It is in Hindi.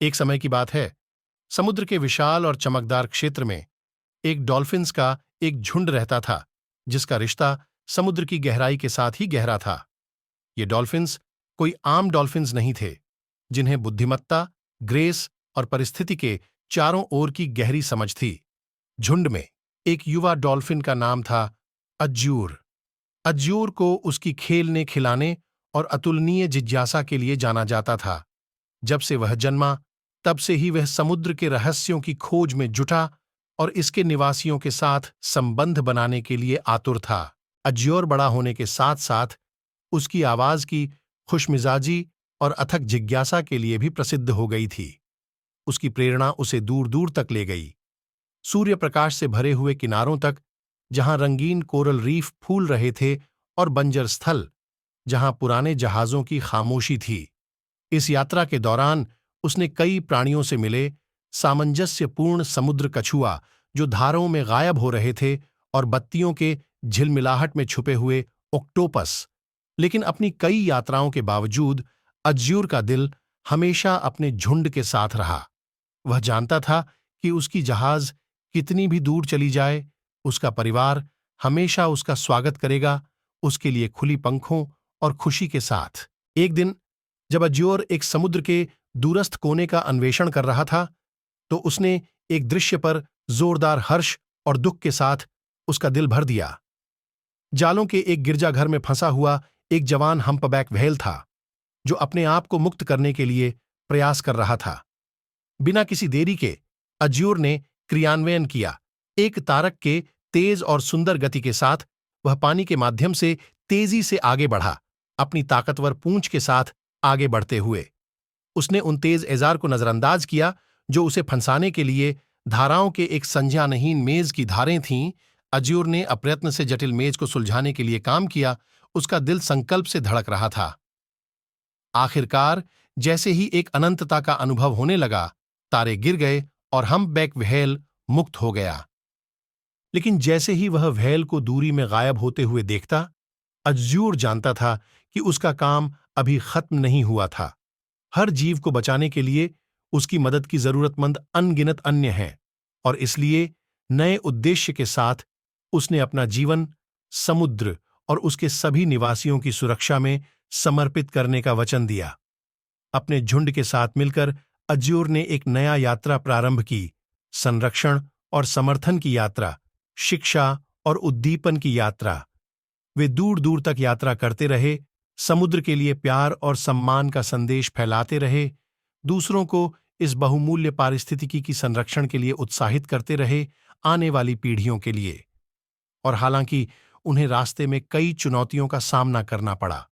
एक समय की बात है, समुद्र के विशाल और चमकदार क्षेत्र में एक डॉल्फिन्स का एक झुंड रहता था, जिसका रिश्ता समुद्र की गहराई के साथ ही गहरा था। ये डॉल्फिन्स कोई आम डॉल्फिन्स नहीं थे, जिन्हें बुद्धिमत्ता, ग्रेस और परिस्थिति के चारों ओर की गहरी समझ थी। झुंड में एक युवा डॉल्फिन का नाम था अज्यूर। अज्यूर को उसकी खेलने खिलाने और अतुलनीय जिज्ञासा के लिए जाना जाता था। जब से वह जन्मा, तब से ही वह समुद्र के रहस्यों की खोज में जुटा और इसके निवासियों के साथ संबंध बनाने के लिए आतुर था। अज्योर बड़ा होने के साथ साथ उसकी आवाज की खुशमिजाजी और अथक जिज्ञासा के लिए भी प्रसिद्ध हो गई थी। उसकी प्रेरणा उसे दूर दूर तक ले गई, सूर्य प्रकाश से भरे हुए किनारों तक, जहां रंगीन कोरल रीफ फूल रहे थे, और बंजर स्थल, जहां पुराने जहाजों की खामोशी थी। इस यात्रा के दौरान उसने कई प्राणियों से मिले, सामंजस्यपूर्ण समुद्र कछुआ जो धारों में गायब हो रहे थे, और बत्तियों के झिलमिलाहट में छुपे हुए ऑक्टोपस। लेकिन अपनी कई यात्राओं के बावजूद अज्यूर का दिल हमेशा अपने झुंड के साथ रहा। वह जानता था कि उसकी जहाज कितनी भी दूर चली जाए, उसका परिवार हमेशा उसका स्वागत करेगा, उसके लिए खुली पंखों और खुशी के साथ। एक दिन जब अज्योर एक समुद्र के दूरस्थ कोने का अन्वेषण कर रहा था, तो उसने एक दृश्य पर जोरदार हर्ष और दुख के साथ उसका दिल भर दिया। जालों के एक गिरजाघर में फंसा हुआ एक जवान हम्पबैक व्हेल था, जो अपने आप को मुक्त करने के लिए प्रयास कर रहा था। बिना किसी देरी के अज्यूर ने क्रियान्वयन किया। एक तारक के तेज और सुंदर गति के साथ वह पानी के माध्यम से तेजी से आगे बढ़ा, अपनी ताकतवर पूंछ के साथ आगे बढ़ते हुए। उसने उन तेज एजार को नजरअंदाज किया जो उसे फंसाने के लिए धाराओं के एक संज्ञानहीन मेज की धारें थीं। अज्यूर ने अप्रयत्न से जटिल मेज को सुलझाने के लिए काम किया। उसका दिल संकल्प से धड़क रहा था। आखिरकार जैसे ही एक अनंतता का अनुभव होने लगा, तारे गिर गए और हम्पबैक व्हेल मुक्त हो गया। लेकिन जैसे ही वह व्हेल को दूरी में गायब होते हुए देखता, अज्यूर जानता था कि उसका काम अभी खत्म नहीं हुआ था। हर जीव को बचाने के लिए उसकी मदद की जरूरतमंद अनगिनत अन्य हैं, और इसलिए नए उद्देश्य के साथ उसने अपना जीवन समुद्र और उसके सभी निवासियों की सुरक्षा में समर्पित करने का वचन दिया। अपने झुंड के साथ मिलकर अज्यूर ने एक नया यात्रा प्रारंभ की, संरक्षण और समर्थन की यात्रा, शिक्षा और उद्दीपन की यात्रा। वे दूर दूर तक यात्रा करते रहे, समुद्र के लिए प्यार और सम्मान का संदेश फैलाते रहे, दूसरों को इस बहुमूल्य पारिस्थितिकी की संरक्षण के लिए उत्साहित करते रहे, आने वाली पीढ़ियों के लिए। और हालांकि उन्हें रास्ते में कई चुनौतियों का सामना करना पड़ा,